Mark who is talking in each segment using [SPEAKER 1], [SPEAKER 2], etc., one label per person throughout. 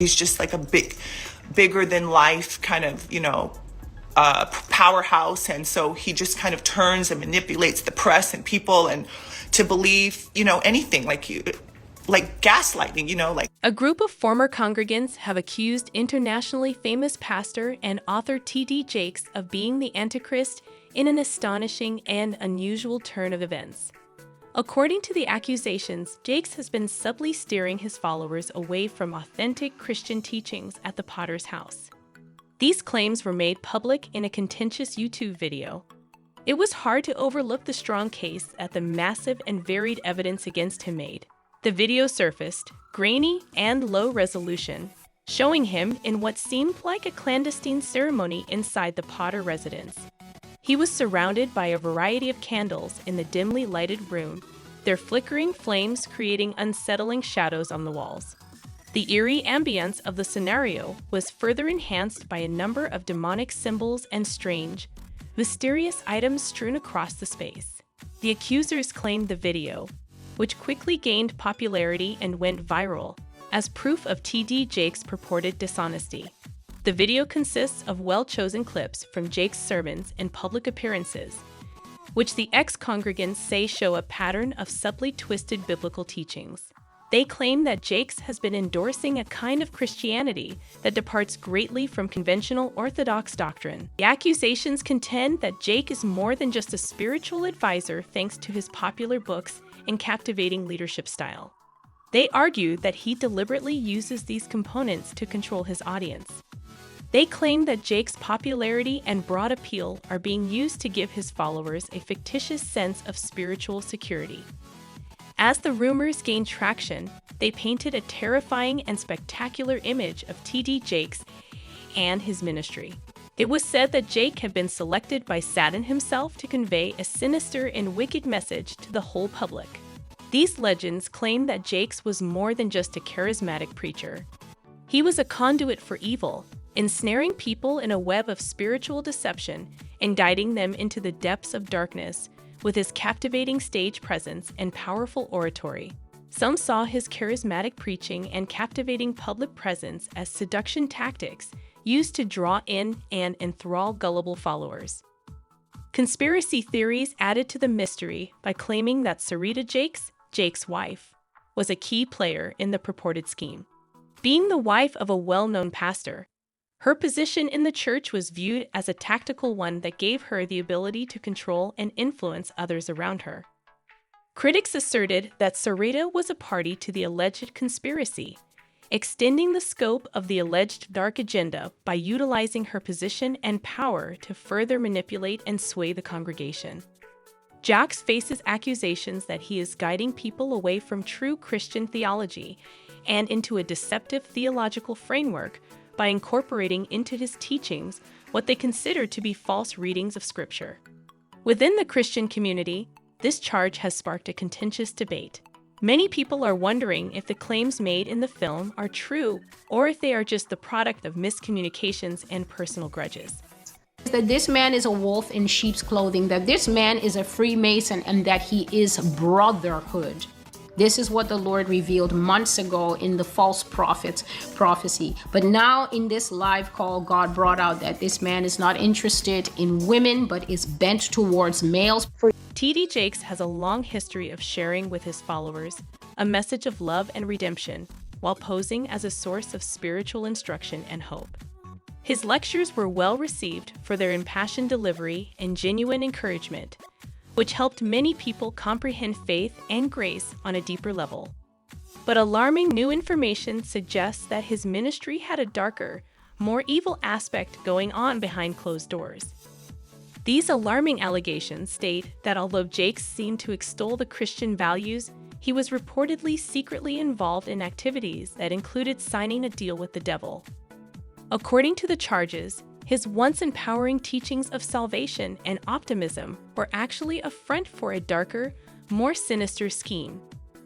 [SPEAKER 1] He's just like a bigger than life kind of, powerhouse. And so he just kind of turns and manipulates the press and people and to believe, anything like gaslighting,
[SPEAKER 2] A group of former congregants have accused internationally famous pastor and author T.D. Jakes of being the Antichrist in an astonishing and unusual turn of events. According to the accusations, Jakes has been subtly steering his followers away from authentic Christian teachings at the Potter's house. These claims were made public in a contentious YouTube video. It was hard to overlook the strong case that the massive and varied evidence against him made. The video surfaced, grainy and low resolution, showing him in what seemed like a clandestine ceremony inside the Potter residence. He was surrounded by a variety of candles in the dimly lighted room, their flickering flames creating unsettling shadows on the walls. The eerie ambience of the scenario was further enhanced by a number of demonic symbols and strange, mysterious items strewn across the space. The accusers claimed the video, which quickly gained popularity and went viral, as proof of T.D. Jakes' purported dishonesty. The video consists of well-chosen clips from Jakes' sermons and public appearances, which the ex-congregants say show a pattern of subtly twisted biblical teachings. They claim that Jakes has been endorsing a kind of Christianity that departs greatly from conventional Orthodox doctrine. The accusations contend that Jake is more than just a spiritual advisor thanks to his popular books and captivating leadership style. They argue that he deliberately uses these components to control his audience. They claim that Jake's popularity and broad appeal are being used to give his followers a fictitious sense of spiritual security. As the rumors gained traction, they painted a terrifying and spectacular image of T.D. Jakes and his ministry. It was said that Jake had been selected by Satan himself to convey a sinister and wicked message to the whole public. These legends claim that Jakes was more than just a charismatic preacher. He was a conduit for evil, ensnaring people in a web of spiritual deception and guiding them into the depths of darkness with his captivating stage presence and powerful oratory. Some saw his charismatic preaching and captivating public presence as seduction tactics used to draw in and enthrall gullible followers. Conspiracy theories added to the mystery by claiming that Sarita Jakes, Jake's wife, was a key player in the purported scheme. Being the wife of a well-known pastor, her position in the church was viewed as a tactical one that gave her the ability to control and influence others around her. Critics asserted that Sarita was a party to the alleged conspiracy, extending the scope of the alleged dark agenda by utilizing her position and power to further manipulate and sway the congregation. Jakes faces accusations that he is guiding people away from true Christian theology and into a deceptive theological framework by incorporating into his teachings what they consider to be false readings of Scripture. Within the Christian community, this charge has sparked a contentious debate. Many people are wondering if the claims made in the film are true or if they are just the product of miscommunications and personal grudges.
[SPEAKER 3] That this man is a wolf in sheep's clothing, that this man is a Freemason, and that he is brotherhood. This is what the Lord revealed months ago in the false prophet's prophecy. But now in this live call, God brought out that this man is not interested in women, but is bent towards males.
[SPEAKER 2] T.D. Jakes has a long history of sharing with his followers a message of love and redemption while posing as a source of spiritual instruction and hope. His lectures were well received for their impassioned delivery and genuine encouragement, which helped many people comprehend faith and grace on a deeper level. But alarming new information suggests that his ministry had a darker, more evil aspect going on behind closed doors. These alarming allegations state that although Jakes seemed to extol the Christian values, he was reportedly secretly involved in activities that included signing a deal with the devil. According to the charges, his once empowering teachings of salvation and optimism were actually a front for a darker, more sinister scheme.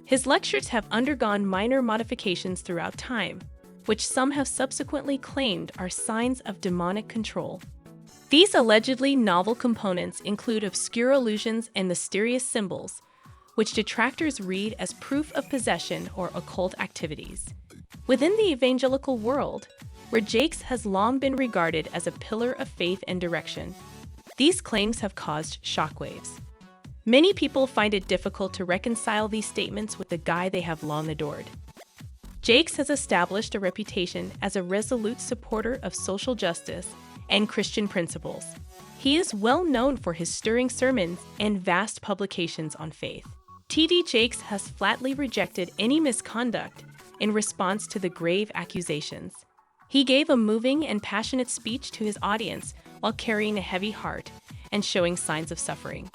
[SPEAKER 2] His lectures have undergone minor modifications throughout time, which some have subsequently claimed are signs of demonic control. These allegedly novel components include obscure allusions and mysterious symbols, which detractors read as proof of possession or occult activities. within the evangelical world, where Jakes has long been regarded as a pillar of faith and direction. These claims have caused shockwaves. Many people find it difficult to reconcile these statements with the guy they have long adored. Jakes has established a reputation as a resolute supporter of social justice and Christian principles. He is well known for his stirring sermons and vast publications on faith. T.D. Jakes has flatly rejected any misconduct in response to the grave accusations. He gave a moving and passionate speech to his audience while carrying a heavy heart and showing signs of suffering.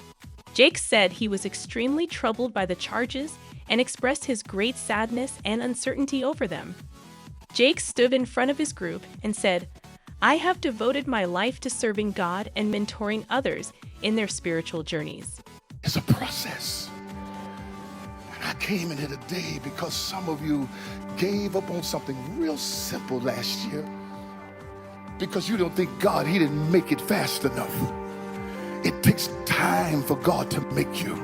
[SPEAKER 2] Jakes said he was extremely troubled by the charges and expressed his great sadness and uncertainty over them. Jakes stood in front of his group and said, "I have devoted my life to serving God and mentoring others in their spiritual journeys."
[SPEAKER 4] It's a process. And I came in here today because some of you gave up on something real simple last year because you don't think God, he didn't make it fast enough. It takes time for God to make you.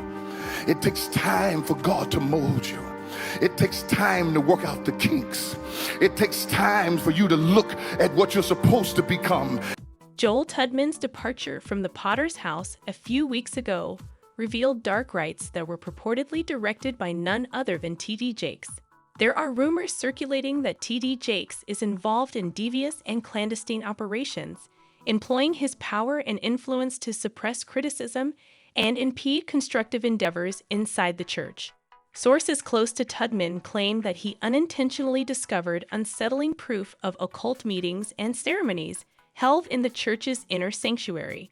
[SPEAKER 4] It takes time for God to mold you. It takes time to work out the kinks. It takes time for you to look at what you're supposed to become.
[SPEAKER 2] Joel Tudman's departure from the Potter's house a few weeks ago revealed dark rites that were purportedly directed by none other than T.D. Jakes. There are rumors circulating that T.D. Jakes is involved in devious and clandestine operations, employing his power and influence to suppress criticism and impede constructive endeavors inside the church. Sources close to Tudman claim that he unintentionally discovered unsettling proof of occult meetings and ceremonies held in the church's inner sanctuary.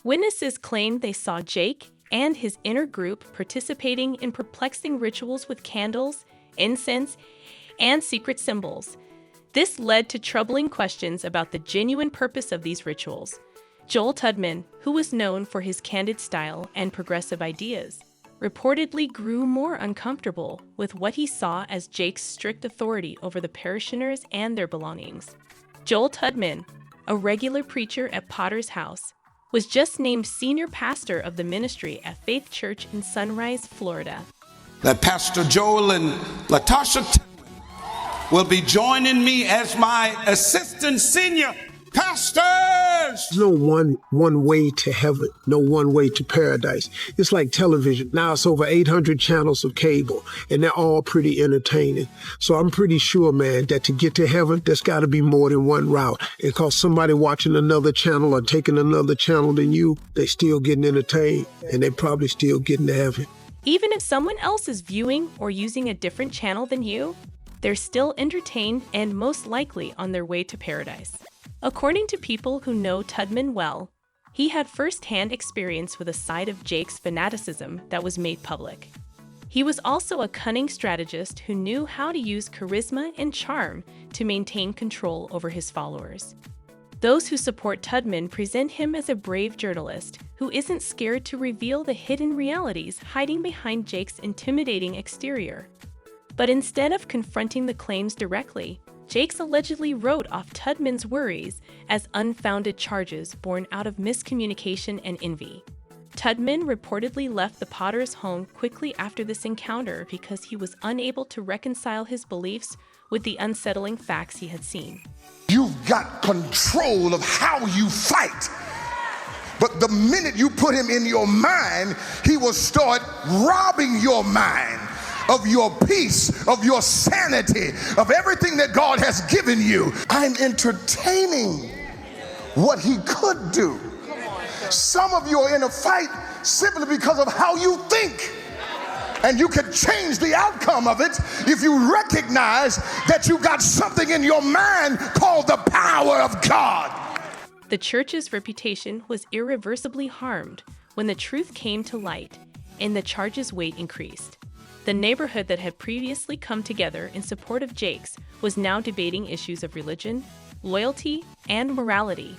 [SPEAKER 2] Witnesses claimed they saw Jake and his inner group participating in perplexing rituals with candles, incense, and secret symbols. This led to troubling questions about the genuine purpose of these rituals. Joel Tudman, who was known for his candid style and progressive ideas, reportedly grew more uncomfortable with what he saw as Jake's strict authority over the parishioners and their belongings. Joel Tudman, a regular preacher at Potter's house, was just named senior pastor of the ministry at Faith Church in Sunrise, Florida.
[SPEAKER 5] That Pastor Joel and Latasha Tudman will be joining me as my assistant senior pastors.
[SPEAKER 6] There's no one way to heaven, no one way to paradise. It's like television. Now it's over 800 channels of cable, and they're all pretty entertaining. So I'm pretty sure, man, that to get to heaven, there's got to be more than one route. And because somebody watching another channel or taking another channel than you, they still getting entertained, and they probably still getting to heaven.
[SPEAKER 2] Even if someone else is viewing or using a different channel than you, they're still entertained and most likely on their way to paradise. According to people who know Tudman well, he had first-hand experience with a side of Jake's fanaticism that was made public. He was also a cunning strategist who knew how to use charisma and charm to maintain control over his followers. Those who support Tudman present him as a brave journalist who isn't scared to reveal the hidden realities hiding behind Jake's intimidating exterior. But instead of confronting the claims directly, Jakes allegedly wrote off Tudman's worries as unfounded charges born out of miscommunication and envy. Tudman reportedly left the Potter's home quickly after this encounter because he was unable to reconcile his beliefs with the unsettling facts he had seen.
[SPEAKER 4] You've got control of how you fight. But the minute you put him in your mind, he will start robbing your mind of your peace, of your sanity, of everything that God has given you. I'm entertaining what he could do. Some of you are in a fight simply because of how you think. And you can change the outcome of it if you recognize that you got something in your mind called the power of God.
[SPEAKER 2] The church's reputation was irreversibly harmed when the truth came to light and the charges' weight increased. The neighborhood that had previously come together in support of Jakes was now debating issues of religion, loyalty, and morality.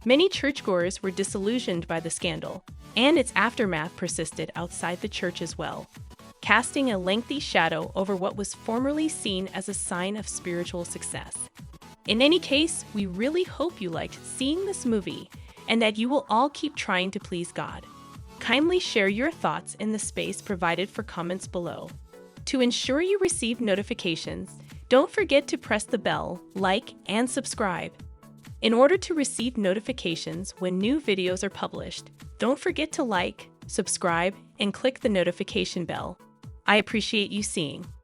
[SPEAKER 2] Many churchgoers were disillusioned by the scandal, and its aftermath persisted outside the church as well, casting a lengthy shadow over what was formerly seen as a sign of spiritual success. In any case, we really hope you liked seeing this movie and that you will all keep trying to please God. Kindly share your thoughts in the space provided for comments below. To ensure you receive notifications, Don't forget to press the bell, like, and subscribe. In order to receive notifications when new videos are published, don't forget to like, subscribe, and click the notification bell. I appreciate you seeing.